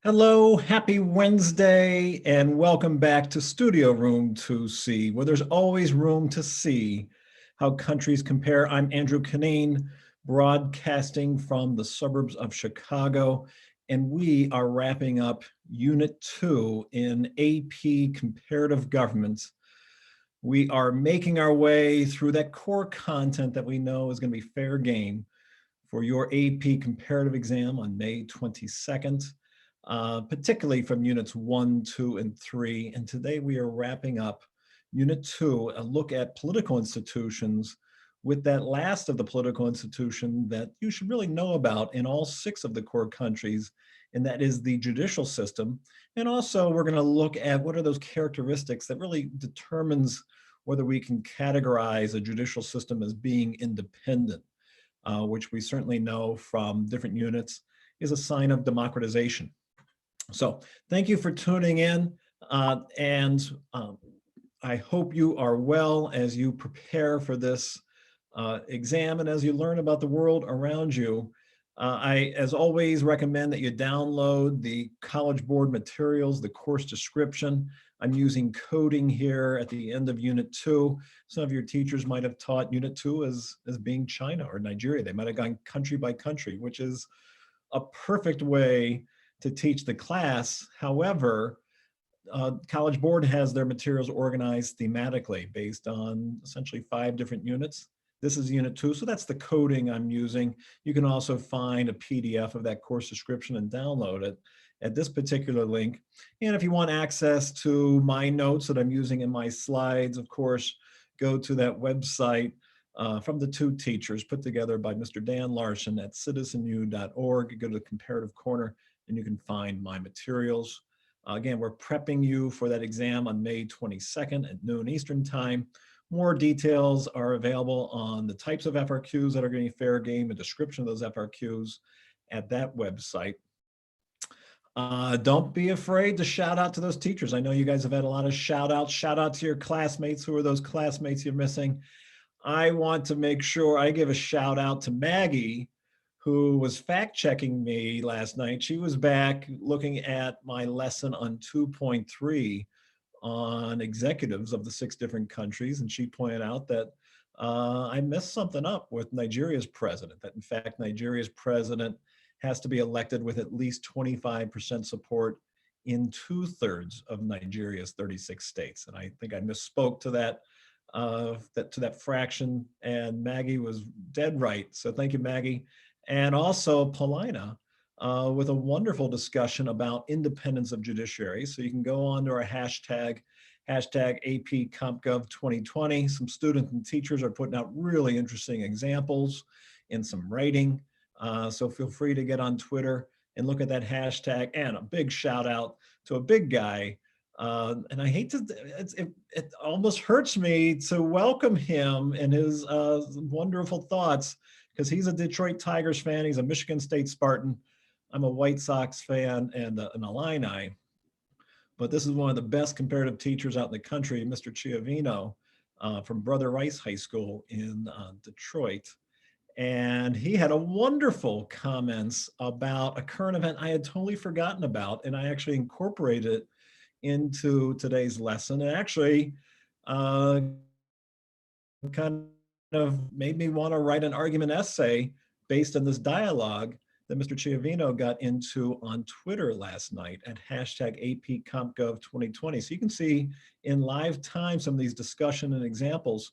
Hello, happy Wednesday, and welcome back to Studio Room 2C, where there's always room to see how countries compare. I'm Andrew Canine, broadcasting from the suburbs of Chicago, and we are wrapping up Unit 2 in AP Comparative Government. We are making our way through that core content that we know is going to be fair game for your AP comparative exam on May 22nd. Particularly from units 1, 2, and 3. And today we are wrapping up unit 2, a look at political institutions with that last of the political institution that you should really know about in all 6 of the core countries, and that is the judicial system. And also we're going to look at what are those characteristics that really determines whether we can categorize a judicial system as being independent, which we certainly know from different units is a sign of democratization. So thank you for tuning in, and I hope you are well as you prepare for this exam and as you learn about the world around you. I, as always, recommend that you download the College Board materials, the course description. I'm using coding here at the end of Unit 2. Some of your teachers might have taught Unit 2 as being China or Nigeria. They might have gone country by country, which is a perfect way to teach the class. However, College Board has their materials organized thematically based on essentially 5 different units. This is unit 2, so that's the coding I'm using. You can also find a PDF of that course description and download it at this particular link. And if you want access to my notes that I'm using in my slides, of course, go to that website from the 2 teachers put together by Mr. Dan Larson at citizenu.org. Go to the comparative corner and you can find my materials. Again, we're prepping you for that exam on May 22nd at noon Eastern time. More details are available on the types of FRQs that are going to be fair game, a description of those FRQs at that website. Don't be afraid to shout out to those teachers. I know you guys have had a lot of shout outs. Shout out to your classmates. Who are those classmates you're missing? I want to make sure I give a shout out to Maggie, who was fact checking me last night. She was back looking at my lesson on 2.3 on executives of the 6 different countries. And she pointed out that I messed something up with Nigeria's president, that in fact, Nigeria's president has to be elected with at least 25% support in 2/3 of Nigeria's 36 states. And I think I misspoke to that fraction, and Maggie was dead right. So thank you, Maggie. And also Paulina with a wonderful discussion about independence of judiciary. So you can go on to our hashtag APCompGov2020. Some students and teachers are putting out really interesting examples in some writing. So feel free to get on Twitter and look at that hashtag. And a big shout out to a big guy. And I hate to, it almost hurts me to welcome him and his wonderful thoughts, because he's a Detroit Tigers fan. He's a Michigan State Spartan. I'm a White Sox fan and an Illini. But this is one of the best comparative teachers out in the country, Mr. Chiavino from Brother Rice High School in Detroit. And he had a wonderful comments about a current event I had totally forgotten about, and I actually incorporated it into today's lesson. And actually kind of made me want to write an argument essay based on this dialogue that Mr. Chiavino got into on Twitter last night at hashtag APCompGov2020. So you can see in live time some of these discussion and examples.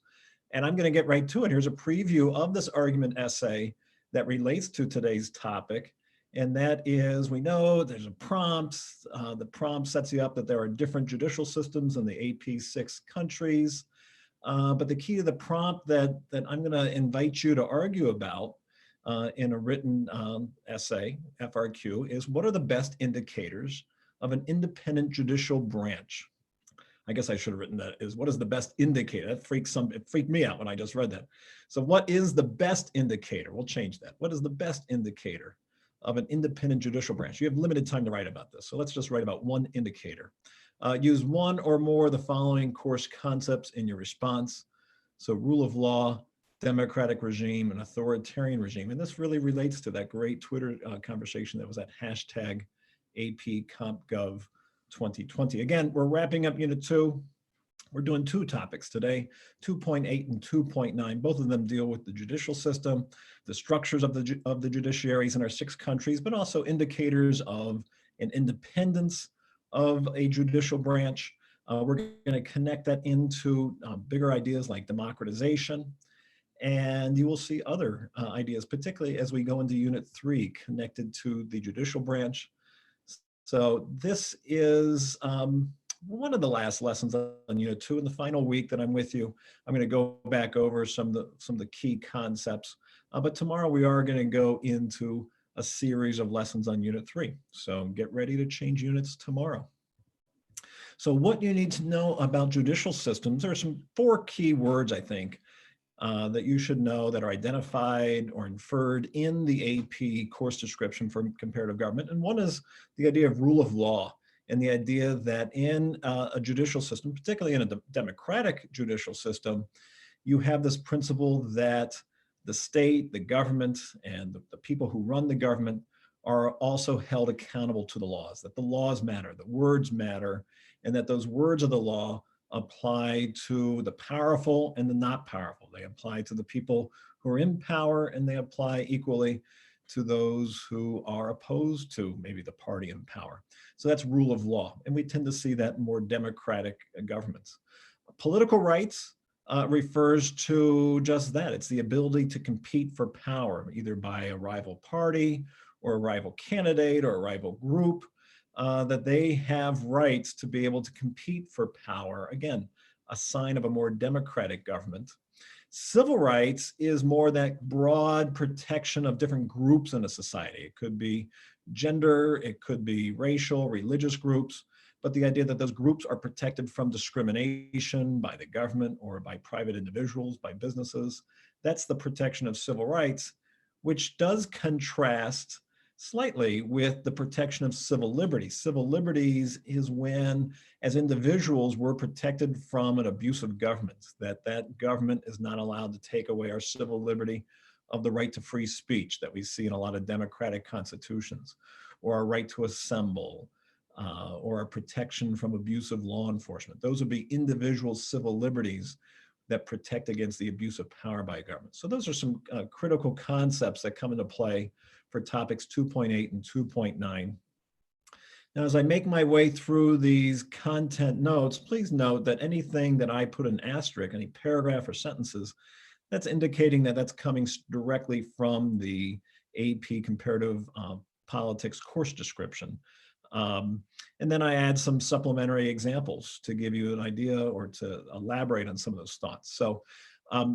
And I'm going to get right to it. Here's a preview of this argument essay that relates to today's topic. And that is, we know there's a prompt. The prompt sets you up that there are different judicial systems in the AP 6 countries. But the key to the prompt that I'm going to invite you to argue about in a written essay, FRQ, is what are the best indicators of an independent judicial branch? I guess I should have written that is what is the best indicator? That it freaked me out when I just read that. So what is the best indicator? We'll change that. What is the best indicator of an independent judicial branch? You have limited time to write about this. So let's just write about one indicator. Use one or more of the following course concepts in your response. So rule of law, democratic regime, and authoritarian regime. And this really relates to that great Twitter conversation that was at hashtag AP Comp Gov 2020. Again, we're wrapping up Unit 2. We're doing two topics today, 2.8 and 2.9. Both of them deal with the judicial system, the structures of the judiciaries in our 6 countries, but also indicators of an independence of a judicial branch. We're going to connect that into bigger ideas like democratization. And you will see other ideas, particularly as we go into Unit 3, connected to the judicial branch. So this is one of the last lessons on Unit 2. In the final week that I'm with you, I'm going to go back over some of the key concepts. But tomorrow we are going to go into a series of lessons on Unit 3. So get ready to change units tomorrow. So what you need to know about judicial systems, there are some 4 key words, I think, that you should know that are identified or inferred in the AP course description for comparative government. And one is the idea of rule of law, and the idea that in a judicial system, particularly in a democratic judicial system, you have this principle that the state, the government, and the people who run the government are also held accountable to the laws, that the laws matter, the words matter, and that those words of the law apply to the powerful and the not powerful. They apply to the people who are in power, and they apply equally to those who are opposed to maybe the party in power. So that's rule of law. And we tend to see that in more democratic governments. Political rights refers to just that. It's the ability to compete for power, either by a rival party or a rival candidate or a rival group, that they have rights to be able to compete for power. Again, a sign of a more democratic government. Civil rights is more that broad protection of different groups in a society. It could be gender, it could be racial, religious groups, but the idea that those groups are protected from discrimination by the government or by private individuals, by businesses, that's the protection of civil rights, which does contrast slightly with the protection of civil liberties. Civil liberties is when, as individuals, we're protected from an abusive government, that government is not allowed to take away our civil liberty of the right to free speech that we see in a lot of democratic constitutions, or our right to assemble, or our protection from abusive law enforcement. Those would be individual civil liberties that protect against the abuse of power by government. So those are some critical concepts that come into play for topics 2.8 and 2.9. Now, as I make my way through these content notes, please note that anything that I put an asterisk, any paragraph or sentences, that's indicating that that's coming directly from the AP Comparative Politics course description. And then I add some supplementary examples to give you an idea or to elaborate on some of those thoughts. So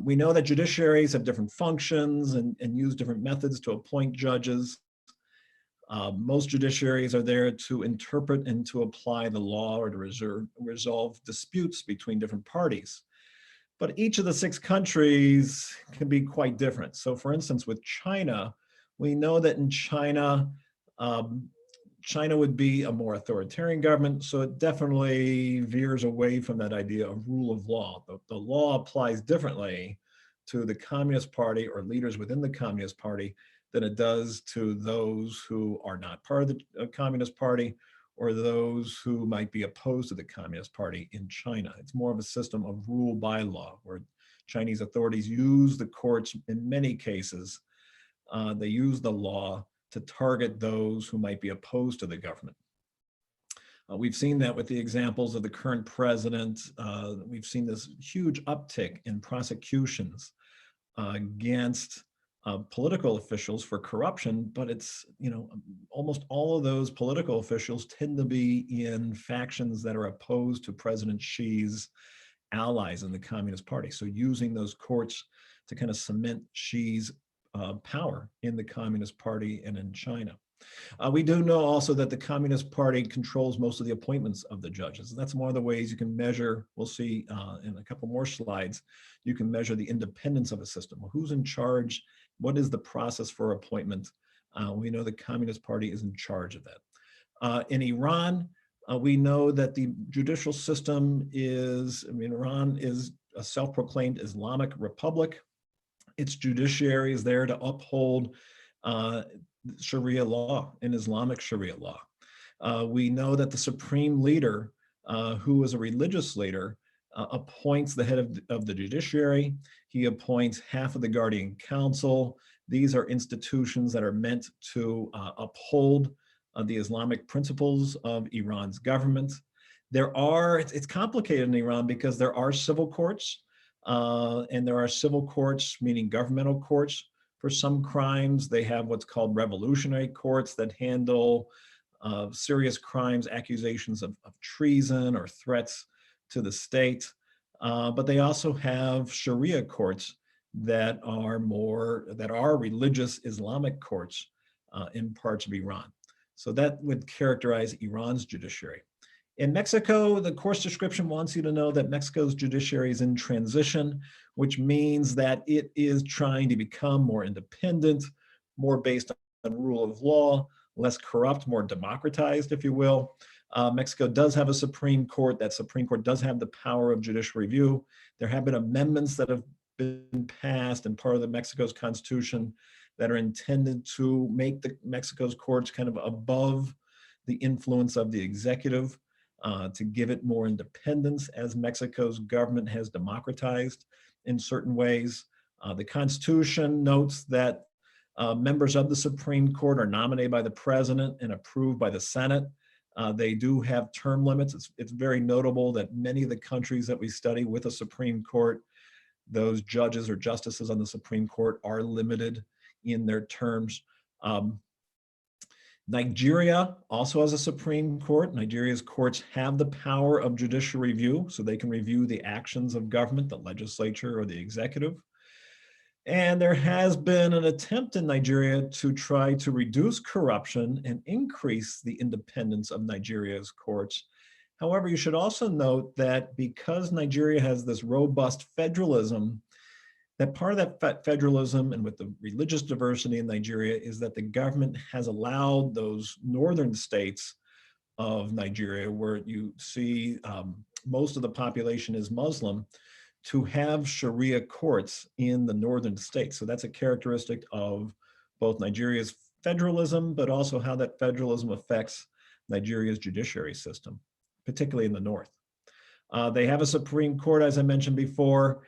we know that judiciaries have different functions and use different methods to appoint judges. Most judiciaries are there to interpret and to apply the law or to resolve disputes between different parties. But each of the 6 countries can be quite different. So for instance, with China, we know that in China, China would be a more authoritarian government, so it definitely veers away from that idea of rule of law. The law applies differently to the Communist Party or leaders within the Communist Party than it does to those who are not part of the Communist Party or those who might be opposed to the Communist Party in China. It's more of a system of rule by law, where Chinese authorities use the courts in many cases. They use the law to target those who might be opposed to the government. We've seen that with the examples of the current president. We've seen this huge uptick in prosecutions against political officials for corruption, but it's, almost all of those political officials tend to be in factions that are opposed to President Xi's allies in the Communist Party. So using those courts to kind of cement Xi's power in the Communist Party and in China. We do know also that the Communist Party controls most of the appointments of the judges. And that's one of the ways you can measure, we'll see in a couple more slides, you can measure the independence of a system. Who's in charge? What is the process for appointment? We know the Communist Party is in charge of that. In Iran, we know that the judicial system Iran is a self-proclaimed Islamic republic. Its judiciary is there to uphold Sharia law and Islamic Sharia law. We know that the supreme leader, who is a religious leader, appoints the head of the judiciary. He appoints half of the guardian council. These are institutions that are meant to uphold the Islamic principles of Iran's government. It's complicated in Iran because there are civil courts, and there are civil courts, meaning governmental courts. For some crimes, they have what's called revolutionary courts that handle serious crimes, accusations of treason or threats to the state. But they also have Sharia courts that are religious Islamic courts in parts of Iran. So that would characterize Iran's judiciary. In Mexico, the course description wants you to know that Mexico's judiciary is in transition, which means that it is trying to become more independent, more based on rule of law, less corrupt, more democratized, if you will. Mexico does have a Supreme Court. That Supreme Court does have the power of judicial review. There have been amendments that have been passed and part of the Mexico's constitution that are intended to make the Mexico's courts kind of above the influence of the executive, to give it more independence as Mexico's government has democratized in certain ways. The Constitution notes that members of the Supreme Court are nominated by the president and approved by the Senate. They do have term limits. It's very notable that many of the countries that we study with a Supreme Court, those judges or justices on the Supreme Court are limited in their terms. Nigeria also has a Supreme Court. Nigeria's courts have the power of judicial review, so they can review the actions of government, the legislature, or the executive. And there has been an attempt in Nigeria to try to reduce corruption and increase the independence of Nigeria's courts. However, you should also note that because Nigeria has this robust federalism, that part of that federalism and with the religious diversity in Nigeria is that the government has allowed those northern states of Nigeria, where you see most of the population is Muslim, to have Sharia courts in the northern states. So that's a characteristic of both Nigeria's federalism, but also how that federalism affects Nigeria's judiciary system, particularly in the north. They have a Supreme Court, as I mentioned before.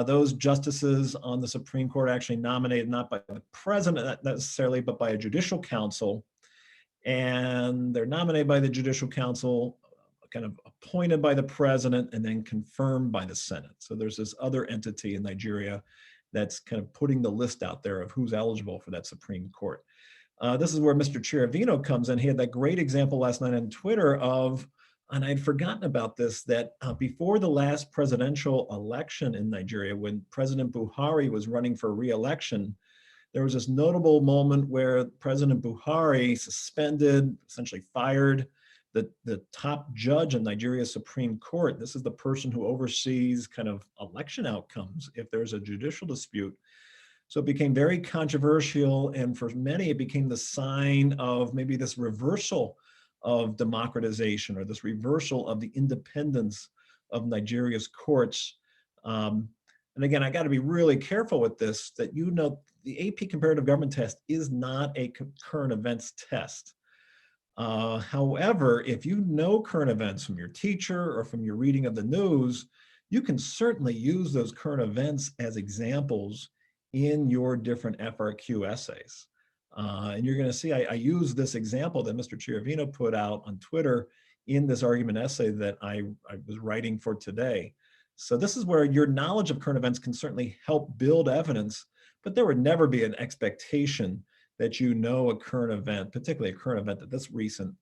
Those justices on the Supreme Court are actually nominated not by the president necessarily, but by a judicial council. And they're nominated by the judicial council, kind of appointed by the president, and then confirmed by the Senate. So there's this other entity in Nigeria that's kind of putting the list out there of who's eligible for that Supreme Court. This is where Mr. Chiravino comes in. He had that great example last night on Twitter of, and I'd forgotten about this, that before the last presidential election in Nigeria, when President Buhari was running for re-election, there was this notable moment where President Buhari suspended, essentially fired the top judge in Nigeria's Supreme Court. This is the person who oversees kind of election outcomes if there's a judicial dispute. So it became very controversial, and for many, it became the sign of maybe this reversal of democratization or this reversal of the independence of Nigeria's courts. And again, I got to be really careful with this, that you know the AP comparative government test is not a current events test. However, if you know current events from your teacher or from your reading of the news, you can certainly use those current events as examples in your different FRQ essays. And you're going to see I use this example that Mr. Chiravino put out on Twitter in this argument essay that I was writing for today. So this is where your knowledge of current events can certainly help build evidence, but there would never be an expectation that you know a current event, particularly a current event that's recent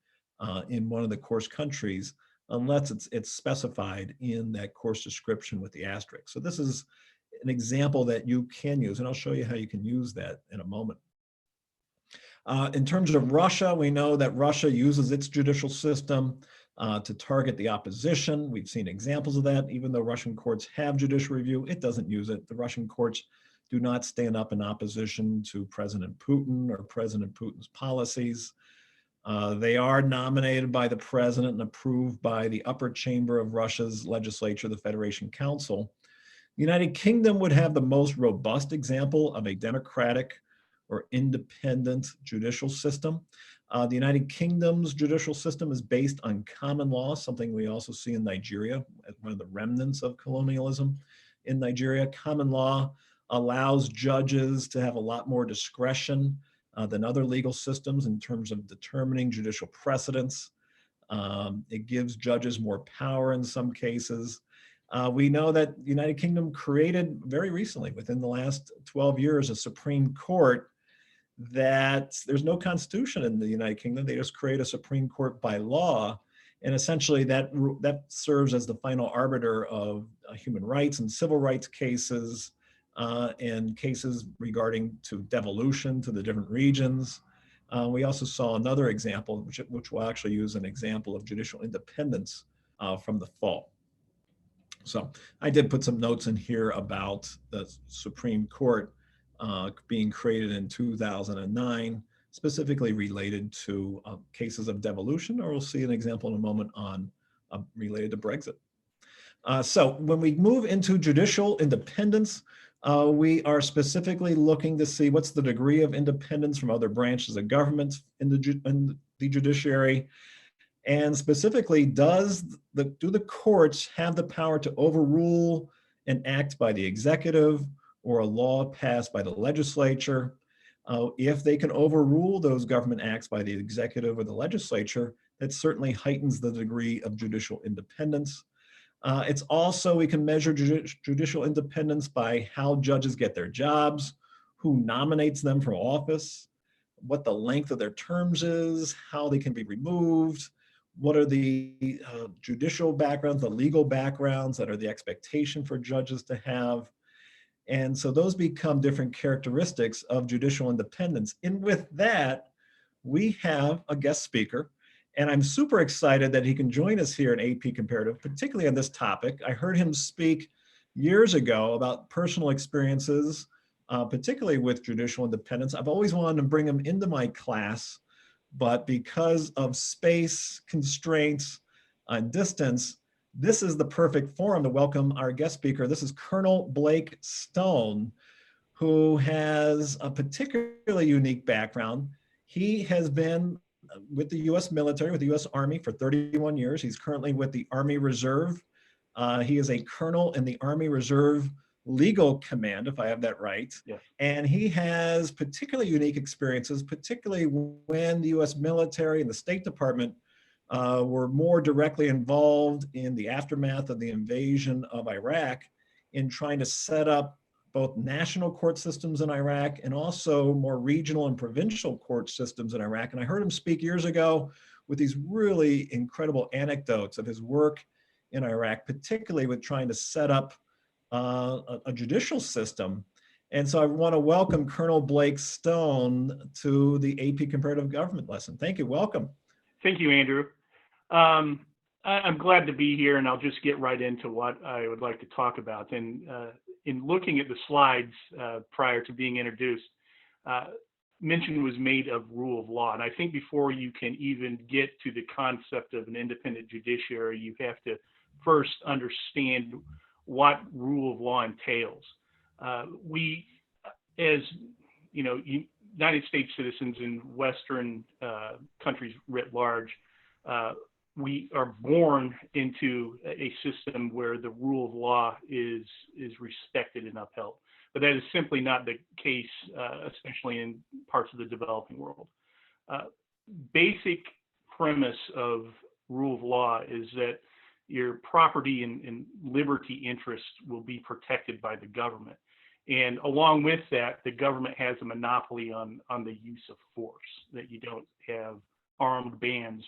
in one of the course countries, unless it's specified in that course description with the asterisk. So this is an example that you can use, and I'll show you how you can use that in a moment. In terms of Russia, we know that Russia uses its judicial system to target the opposition. We've seen examples of that. Even though Russian courts have judicial review, it doesn't use it. The Russian courts do not stand up in opposition to President Putin or President Putin's policies. They are nominated by the president and approved by the upper chamber of Russia's legislature, the Federation Council. The United Kingdom would have the most robust example of a democratic or independent judicial system. The United Kingdom's judicial system is based on common law, something we also see in Nigeria, as one of the remnants of colonialism in Nigeria. Common law allows judges to have a lot more discretion than other legal systems in terms of determining judicial precedents. It gives judges more power in some cases. We know that the United Kingdom created very recently, within the last 12 years, a Supreme Court that there's no constitution in the United Kingdom. They just create a Supreme Court by law. And essentially that serves as the final arbiter of human rights and civil rights cases and cases regarding to devolution to the different regions. We also saw another example, which will actually use an example of judicial independence from the fall. So I did put some notes in here about the Supreme Court being created in 2009, specifically related to cases of devolution, or we'll see an example in a moment on related to Brexit. So when we move into judicial independence, we are specifically looking to see what's the degree of independence from other branches of government in the judiciary. And specifically, do the courts have the power to overrule an act by the executive or a law passed by the legislature? If they can overrule those government acts by the executive or the legislature, that certainly heightens the degree of judicial independence. It's also, we can measure judicial independence by how judges get their jobs, who nominates them for office, what the length of their terms is, how they can be removed, what are the judicial backgrounds, the legal backgrounds that are the expectation for judges to have. And so those become different characteristics of judicial independence. And with that, we have a guest speaker, and I'm super excited that he can join us here in AP Comparative, particularly on this topic. I heard him speak years ago about personal experiences, particularly with judicial independence. I've always wanted to bring him into my class, but because of space constraints and distance, this is the perfect forum to welcome our guest speaker. This is Colonel Blake Stone, who has a particularly unique background. He has been with the US military, with the US Army for 31 years. He's currently with the Army Reserve. He is a colonel in the Army Reserve Legal Command, if I have that right. Yes. And he has particularly unique experiences, particularly when the US military and the State Department were more directly involved in the aftermath of the invasion of Iraq in trying to set up both national court systems in Iraq and also more regional and provincial court systems in Iraq. And I heard him speak years ago with these really incredible anecdotes of his work in Iraq, particularly with trying to set up a judicial system. And so I want to welcome Colonel Blake Stone to the AP Comparative Government lesson. Thank you. Welcome. Thank you, Andrew. I'm glad to be here, and I'll just get right into what I would like to talk about. And in looking at the slides prior to being introduced, mention was made of rule of law. And I think before you can even get to the concept of an independent judiciary, you have to first understand what rule of law entails. We, as you know, United States citizens in Western countries writ large, we are born into a system where the rule of law is respected and upheld. But that is simply not the case, especially in parts of the developing world. Basic premise of rule of law is that your property and liberty interests will be protected by the government. And along with that, the government has a monopoly on the use of force, that you don't have armed bands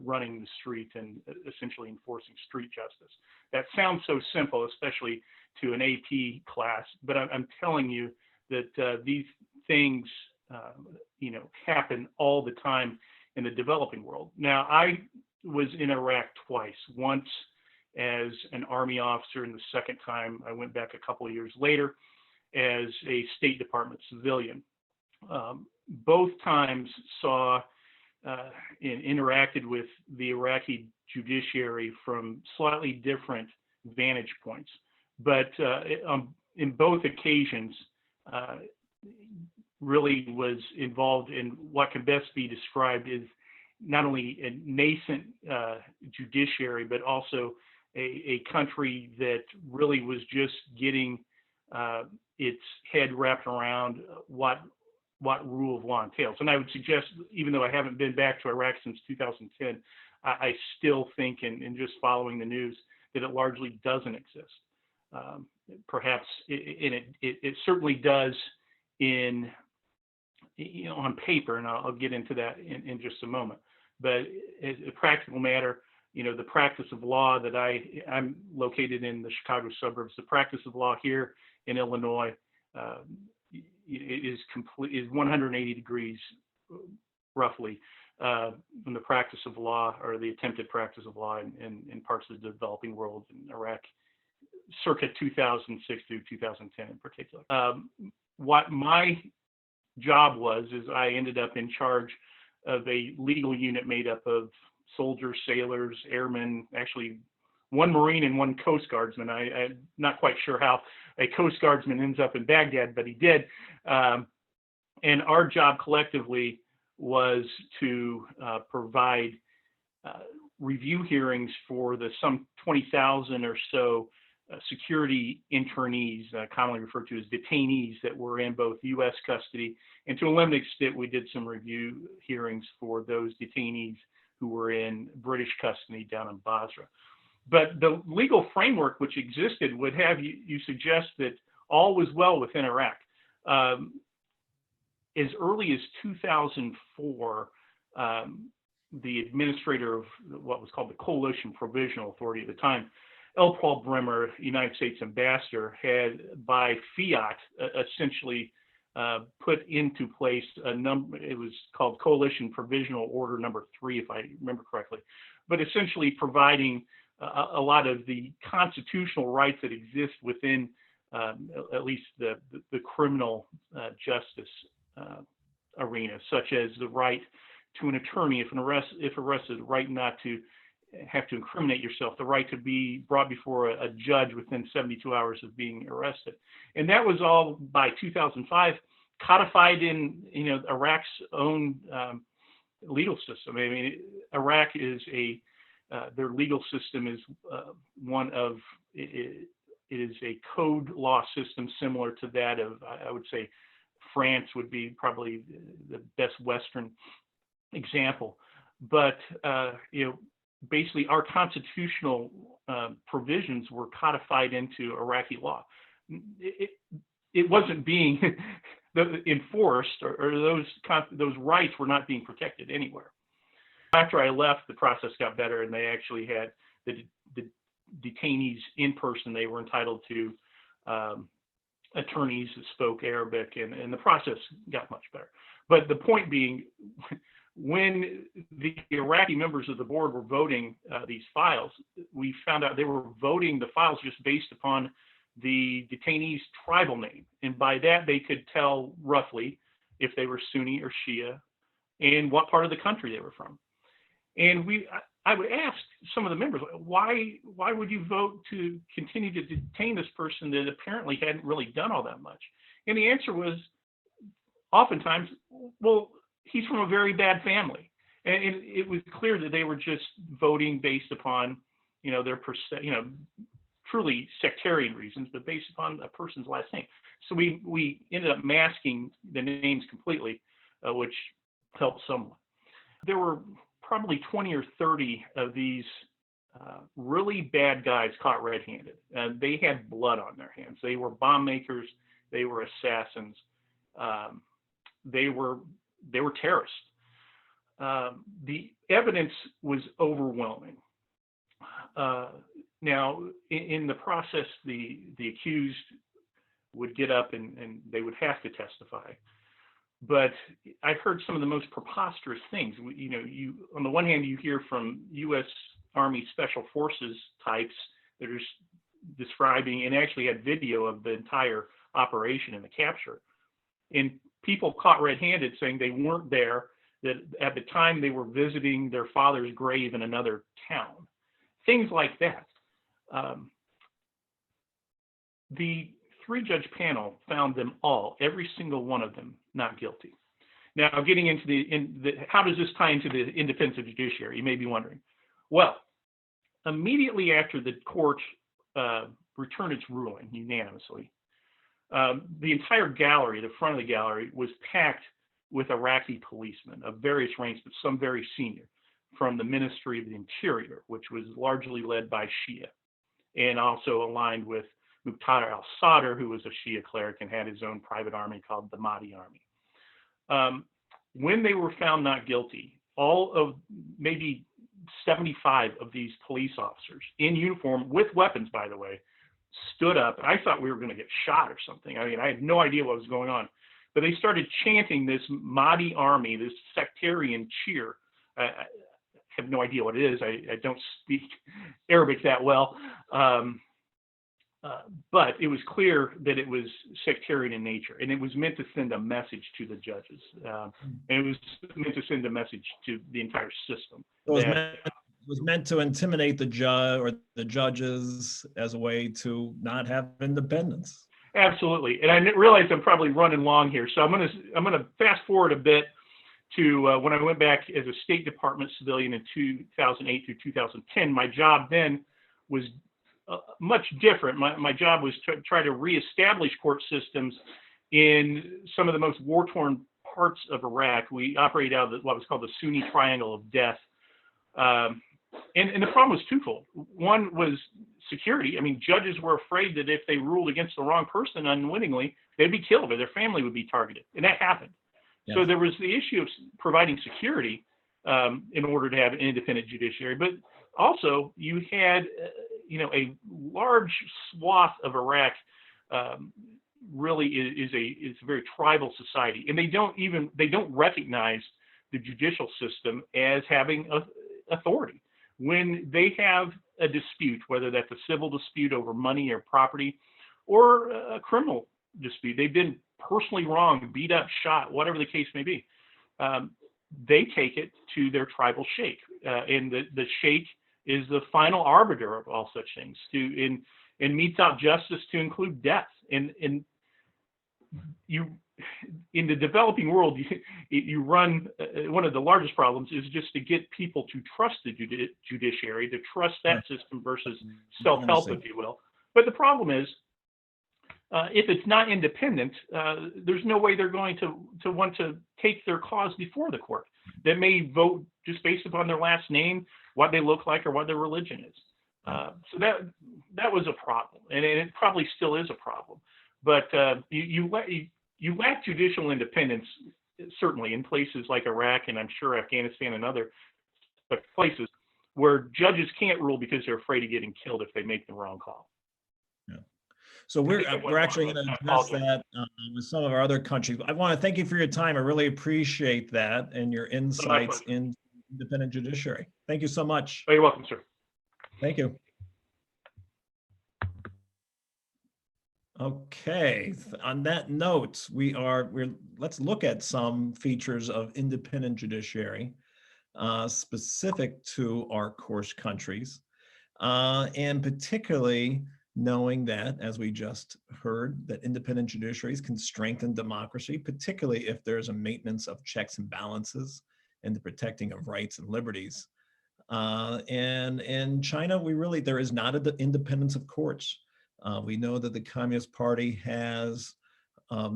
running the street and essentially enforcing street justice. That sounds so simple, especially to an AP class, but I'm telling you that these things, happen all the time in the developing world. Now, I was in Iraq twice, once as an Army officer, and the second time I went back a couple of years later as a State Department civilian. Both times saw and interacted with the Iraqi judiciary from slightly different vantage points. But in both occasions, really was involved in what can best be described as not only a nascent judiciary, but also a country that really was just getting its head wrapped around what rule of law entails. And I would suggest, even though I haven't been back to Iraq since 2010, I still think, in just following the news, that it largely doesn't exist. Perhaps it certainly does on paper, and I'll get into that in just a moment. But as a practical matter, the practice of law that I'm located in the Chicago suburbs, the practice of law here in Illinois is 180 degrees roughly from the practice of law, or the attempted practice of law in parts of the developing world, in Iraq, circa 2006 through 2010 in particular. What my job was is I ended up in charge of a legal unit made up of soldiers, sailors, airmen, actually one Marine and one Coast Guardsman. I'm not quite sure how a Coast Guardsman ends up in Baghdad, but he did. And our job collectively was to provide review hearings for the some 20,000 or so security internees, commonly referred to as detainees, that were in both U.S. custody, and to a limited extent, we did some review hearings for those detainees who were in British custody down in Basra. But the legal framework which existed would have you suggest that all was well within Iraq. As early as 2004, the administrator of what was called the Coalition Provisional Authority at the time, L. Paul Bremer, United States ambassador, had by fiat essentially put into place a number. It was called Coalition Provisional Order number 3, if I remember correctly, but essentially providing a lot of the constitutional rights that exist within at least the criminal justice arena, such as the right to an attorney if arrested, the right not to have to incriminate yourself, the right to be brought before a judge within 72 hours of being arrested. And that was all by 2005 codified in Iraq's own legal system. I mean, Iraq is their legal system is it is a code law system similar to that of, I would say, France would be probably the best Western example. But basically, our constitutional provisions were codified into Iraqi law. It wasn't being enforced, or those rights were not being protected anywhere. After I left, the process got better, and they actually had the detainees in person. They were entitled to attorneys that spoke Arabic, and the process got much better. But the point being, when the Iraqi members of the board were voting these files, we found out they were voting the files just based upon the detainees' tribal name. And by that, they could tell roughly if they were Sunni or Shia and what part of the country they were from. And I would ask some of the members, why would you vote to continue to detain this person that apparently hadn't really done all that much? And the answer was oftentimes, well, he's from a very bad family. And it was clear that they were just voting based upon, their truly sectarian reasons, but based upon a person's last name. So we ended up masking the names completely, which helped somewhat. There were probably 20 or 30 of these really bad guys caught red-handed. They had blood on their hands. They were bomb makers. They were assassins. They were terrorists. The evidence was overwhelming. Now, in the process, the accused would get up and they would have to testify. But I've heard some of the most preposterous things. On the one hand, you hear from U.S. Army Special Forces types that are describing, and actually had video of the entire operation and the capture, and people caught red-handed saying they weren't there, that at the time they were visiting their father's grave in another town. Things like that. The three-judge panel found them all, every single one of them, not guilty. Now, getting into how does this tie into the independence of judiciary? You may be wondering. Well, immediately after the court returned its ruling unanimously, the entire gallery, the front of the gallery, was packed with Iraqi policemen of various ranks, but some very senior, from the Ministry of the Interior, which was largely led by Shia, and also aligned with Muqtada al-Sadr, who was a Shia cleric and had his own private army called the Mahdi Army. When they were found not guilty, all of maybe 75 of these police officers in uniform, with weapons, by the way, stood up. I thought we were going to get shot or something. I mean, I had no idea what was going on. But they started chanting this Mahdi Army, this sectarian cheer. I have no idea what it is. I don't speak Arabic that well. But it was clear that it was sectarian in nature, and it was meant to send a message to the judges. And it was meant to send a message to the entire system. It was meant to intimidate the judge or the judges as a way to not have independence. Absolutely, and I realize I'm probably running long here, so I'm gonna fast forward a bit to when I went back as a State Department civilian in 2008 through 2010. My job then was much different. My job was to try to reestablish court systems in some of the most war-torn parts of Iraq. We operated out of what was called the Sunni Triangle of Death. And the problem was twofold. One was security. I mean, judges were afraid that if they ruled against the wrong person unwittingly, they'd be killed or their family would be targeted. And that happened. Yes. So there was the issue of providing security in order to have an independent judiciary. But also you had, a large swath of Iraq really is a very tribal society. And they don't recognize the judicial system as having authority. When they have a dispute, whether that's a civil dispute over money or property, or a criminal dispute, they've been personally wronged, beat up, shot, whatever the case may be, they take it to their tribal sheikh. And the sheikh is the final arbiter of all such things, and metes out justice to include death. And you, in the developing world, you run one of the largest problems is just to get people to trust the judiciary, to trust that system versus self-help, if you will. But the problem is, if it's not independent, there's no way they're going to want to take their cause before the court. They may vote just based upon their last name, what they look like, or what their religion is. So that was a problem, and it probably still is a problem. But you lack judicial independence, certainly in places like Iraq, and I'm sure Afghanistan and other places where judges can't rule because they're afraid of getting killed if they make the wrong call. Yeah. So we're actually going to address that with some of our other countries. I want to thank you for your time. I really appreciate that and your insights in independent judiciary. Thank you so much. Oh, you're welcome, sir. Thank you. Okay, on that note, let's look at some features of independent judiciary specific to our course countries, and particularly knowing that, as we just heard, that independent judiciaries can strengthen democracy, particularly if there's a maintenance of checks and balances and the protecting of rights and liberties. And in China, there is not an independence of courts. We know that the Communist Party has a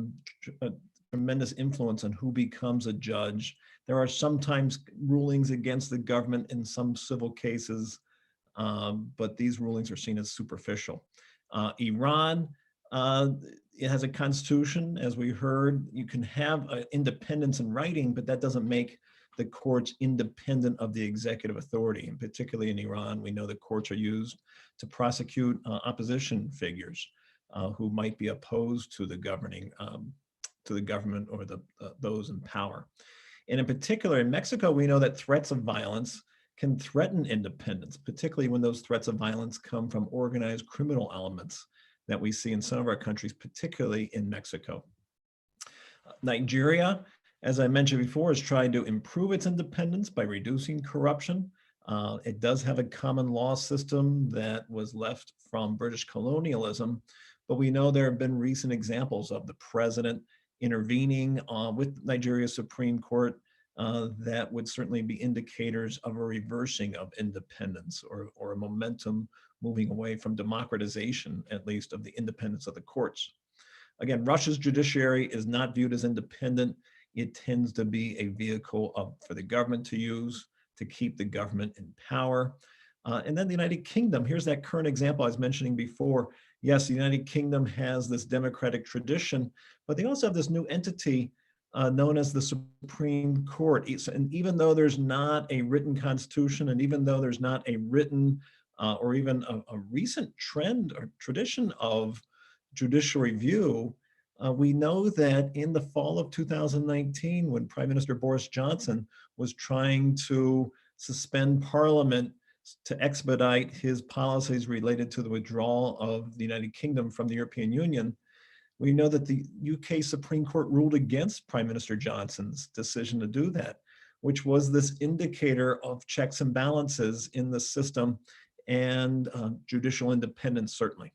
tremendous influence on who becomes a judge. There are sometimes rulings against the government in some civil cases, but these rulings are seen as superficial. Iran, it has a constitution, as we heard. You can have independence in writing, but that doesn't make the courts independent of the executive authority. And particularly in Iran, we know the courts are used to prosecute opposition figures who might be opposed to the government or those in power. And in particular, in Mexico, we know that threats of violence can threaten independence, particularly when those threats of violence come from organized criminal elements that we see in some of our countries, particularly in Mexico. Nigeria, as I mentioned before, is trying to improve its independence by reducing corruption It does have a common law system that was left from British colonialism, but we know there have been recent examples of the president intervening with Nigeria's Supreme Court that would certainly be indicators of a reversing of independence or a momentum moving away from democratization, at least, of the independence of the courts. Again, Russia's judiciary is not viewed as independent. It tends to be a vehicle for the government to use to keep the government in power. And then the United Kingdom, here's that current example I was mentioning before. Yes, the United Kingdom has this democratic tradition, but they also have this new entity known as the Supreme Court. And even though there's not a written constitution, and even though there's not a written or even a recent trend or tradition of judicial review, we know that in the fall of 2019, when Prime Minister Boris Johnson was trying to suspend Parliament to expedite his policies related to the withdrawal of the United Kingdom from the European Union, we know that the UK Supreme Court ruled against Prime Minister Johnson's decision to do that, which was this indicator of checks and balances in the system and judicial independence, certainly.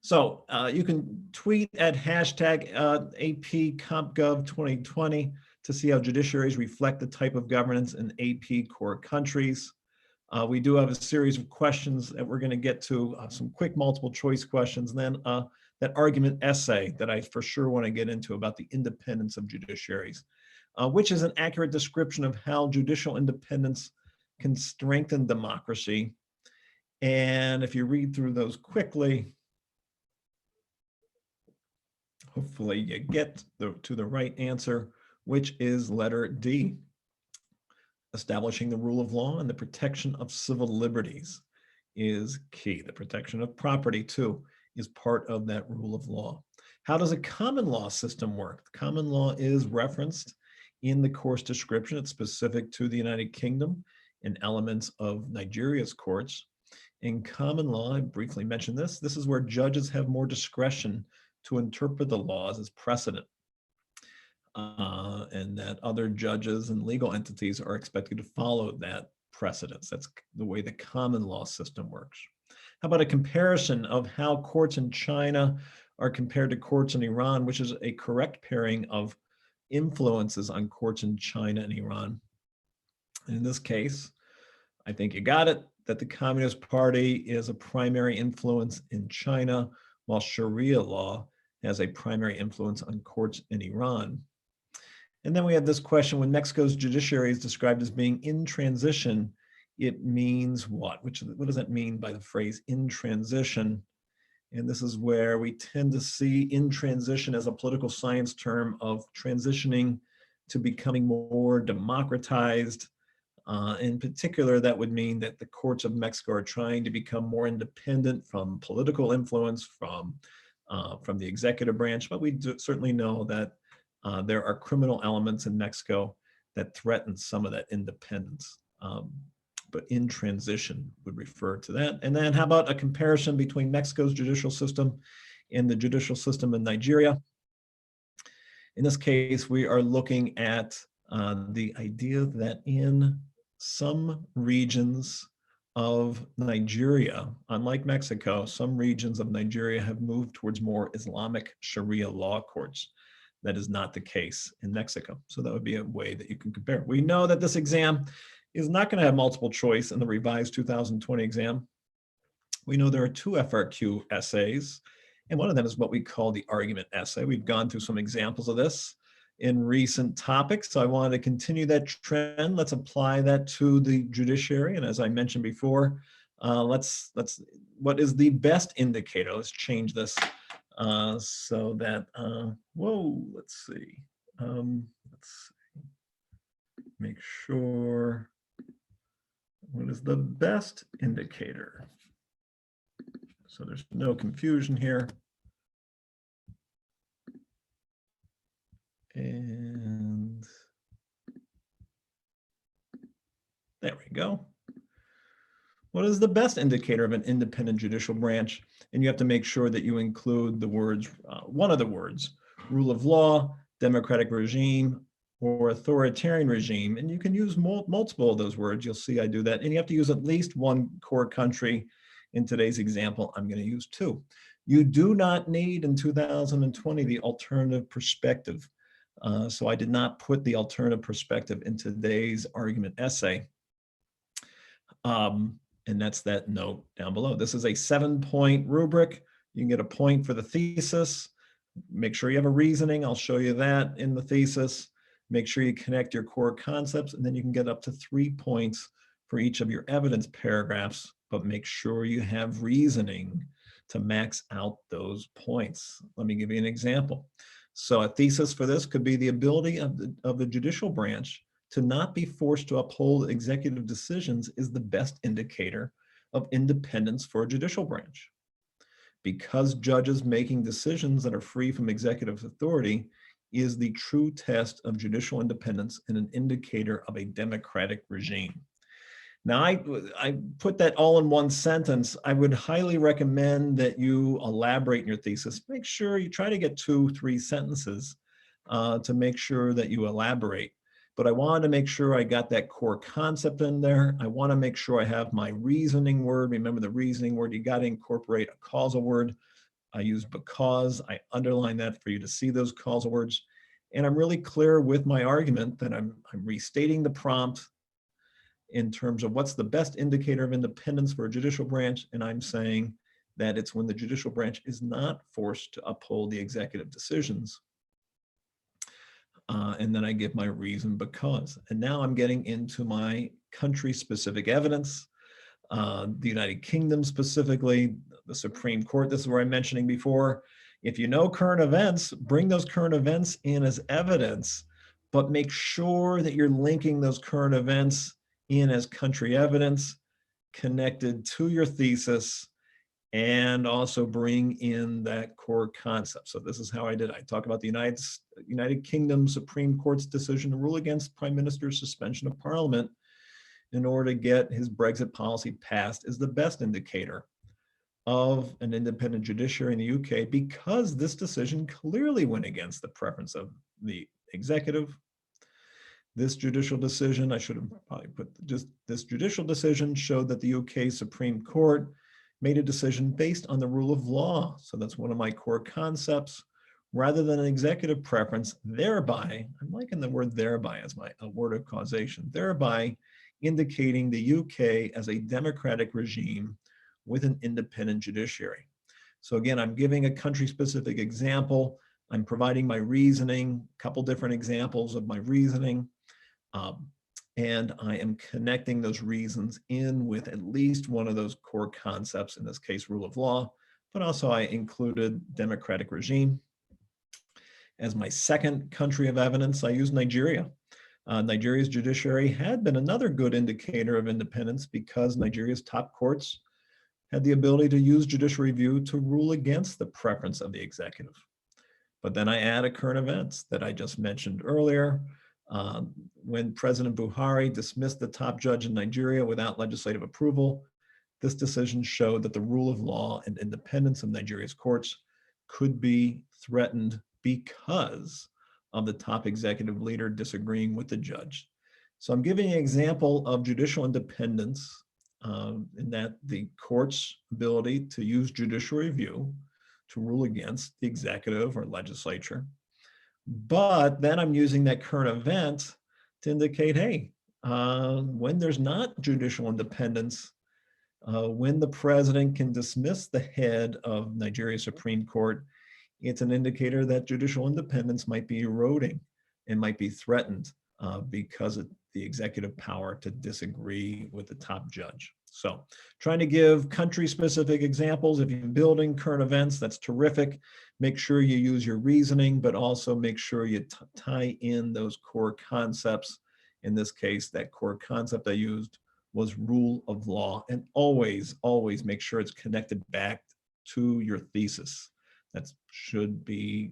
So you can tweet at hashtag APCompGov2020 to see how judiciaries reflect the type of governance in AP core countries. We do have a series of questions that we're going to get to, some quick multiple choice questions, and then that argument essay that I for sure want to get into about the independence of judiciaries, which is an accurate description of how judicial independence can strengthen democracy. And if you read through those quickly, hopefully you get to the right answer, which is letter D. Establishing the rule of law and the protection of civil liberties is key. The protection of property, too, is part of that rule of law. How does a common law system work? The common law is referenced in the course description. It's specific to the United Kingdom and elements of Nigeria's courts. In common law, I briefly mentioned this is where judges have more discretion to interpret the laws as precedent. And that other judges and legal entities are expected to follow that precedence. That's the way the common law system works. How about a comparison of how courts in China are compared to courts in Iran, which is a correct pairing of influences on courts in China and Iran. In this case, I think you got it, that the Communist Party is a primary influence in China, while Sharia law has a primary influence on courts in Iran. And then we have this question, when Mexico's judiciary is described as being in transition, it means what? What does that mean by the phrase in transition? And this is where we tend to see in transition as a political science term of transitioning to becoming more democratized. In particular, that would mean that the courts of Mexico are trying to become more independent from political influence, from the executive branch, but we certainly know that there are criminal elements in Mexico that threaten some of that independence. But in transition would refer to that. And then how about a comparison between Mexico's judicial system and the judicial system in Nigeria? In this case, we are looking at the idea that in some regions of Nigeria, unlike Mexico, some regions of Nigeria have moved towards more Islamic Sharia law courts. That is not the case in Mexico. So that would be a way that you can compare. We know that this exam is not going to have multiple choice in the revised 2020 exam. We know there are 2 FRQ essays, and one of them is what we call the argument essay. We've gone through some examples of this in recent topics. So I wanted to continue that trend. Let's apply that to the judiciary. And as I mentioned before, what is the best indicator? Let's change this so that, let's see. Make sure, what is the best indicator? So there's no confusion here. And there we go. What is the best indicator of an independent judicial branch? And you have to make sure that you include the words, one of the words, rule of law, democratic regime, or authoritarian regime. And you can use multiple of those words. You'll see I do that. And you have to use at least one core country. In today's example, I'm going to use two. You do not need in 2020 the alternative perspective. So I did not put the alternative perspective in today's argument essay. And that's that note down below. This is a 7-point rubric. You can get a point for the thesis. Make sure you have a reasoning. I'll show you that in the thesis. Make sure you connect your core concepts, and then you can get up to 3 points for each of your evidence paragraphs, but make sure you have reasoning to max out those points. Let me give you an example. So a thesis for this could be the ability of the judicial branch to not be forced to uphold executive decisions is the best indicator of independence for a judicial branch. Because judges making decisions that are free from executive authority is the true test of judicial independence and an indicator of a democratic regime. Now, I put that all in one sentence. I would highly recommend that you elaborate in your thesis. Make sure you try to get 2-3 sentences to make sure that you elaborate. But I wanted to make sure I got that core concept in there. I want to make sure I have my reasoning word. Remember the reasoning word, you got to incorporate a causal word. I use because, I underline that for you to see those causal words. And I'm really clear with my argument that I'm restating the prompt in terms of what's the best indicator of independence for a judicial branch. And I'm saying that it's when the judicial branch is not forced to uphold the executive decisions. And then I give my reason because. And now I'm getting into my country-specific evidence. The United Kingdom specifically, the Supreme Court, this is where I'm mentioning before. If you know current events, bring those current events in as evidence, but make sure that you're linking those current events in as country evidence connected to your thesis, and also bring in that core concept. So this is how I did. I talk about the United Kingdom Supreme Court's decision to rule against Prime Minister's suspension of Parliament in order to get his Brexit policy passed is the best indicator of an independent judiciary in the UK, because this decision clearly went against the preference of the executive. This judicial decision, I should have probably put just this judicial decision, showed that the UK Supreme Court made a decision based on the rule of law. So that's one of my core concepts, rather than an executive preference, thereby, I'm liking the word thereby as a word of causation, thereby indicating the UK as a democratic regime with an independent judiciary. So again, I'm giving a country-specific example. I'm providing my reasoning, a couple different examples of my reasoning. And I am connecting those reasons in with at least one of those core concepts, in this case, rule of law, but also I included democratic regime. As my second country of evidence, I used Nigeria. Nigeria's judiciary had been another good indicator of independence because Nigeria's top courts had the ability to use judicial review to rule against the preference of the executive. But then I add a current events that I just mentioned earlier. When President Buhari dismissed the top judge in Nigeria without legislative approval, this decision showed that the rule of law and independence of Nigeria's courts could be threatened because of the top executive leader disagreeing with the judge. So I'm giving an example of judicial independence in that the court's ability to use judicial review to rule against the executive or legislature. But then I'm using that current event to indicate, hey, when there's not judicial independence, when the president can dismiss the head of Nigeria's Supreme Court, it's an indicator that judicial independence might be eroding and might be threatened because of the executive power to disagree with the top judge. So trying to give country-specific examples. If you're building current events, that's terrific. Make sure you use your reasoning, but also make sure you tie in those core concepts. In this case, that core concept I used was rule of law. And always, always make sure it's connected back to your thesis. That should be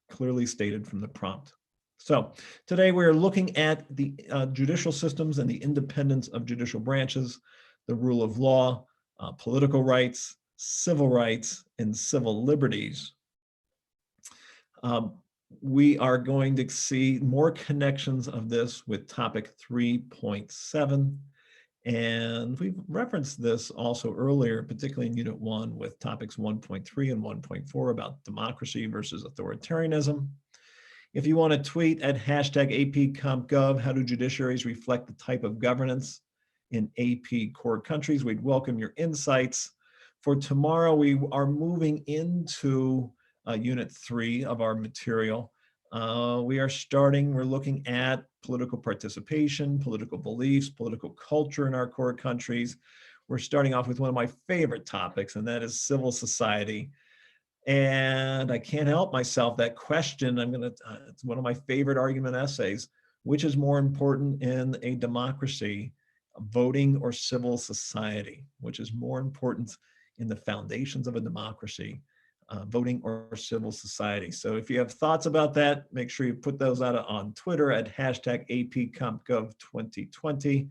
clearly stated from the prompt. So today we're looking at the judicial systems and the independence of judicial branches, the rule of law, political rights, civil rights, and civil liberties. We are going to see more connections of this with topic 3.7. And we've referenced this also earlier, particularly in Unit 1 with topics 1.3 and 1.4 about democracy versus authoritarianism. If you want to tweet at hashtag APCompGov, how do judiciaries reflect the type of governance in AP core countries? We'd welcome your insights. For tomorrow, we are moving into Unit 3 of our material. We're looking at political participation, political beliefs, political culture in our core countries. We're starting off with one of my favorite topics, and that is civil society. And I can't help myself, that question, it's one of my favorite argument essays. Which is more important in a democracy, voting or civil society? Which is more important in the foundations of a democracy, voting or civil society? So if you have thoughts about that, make sure you put those out on Twitter at hashtag APCompGov2020.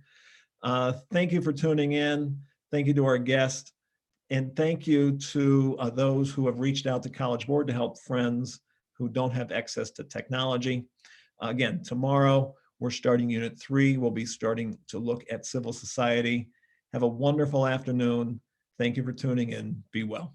Thank you for tuning in. Thank you to our guest. And thank you to those who have reached out to College Board to help friends who don't have access to technology. Again, tomorrow we're starting Unit 3. We'll be starting to look at civil society. Have a wonderful afternoon. Thank you for tuning in. Be well.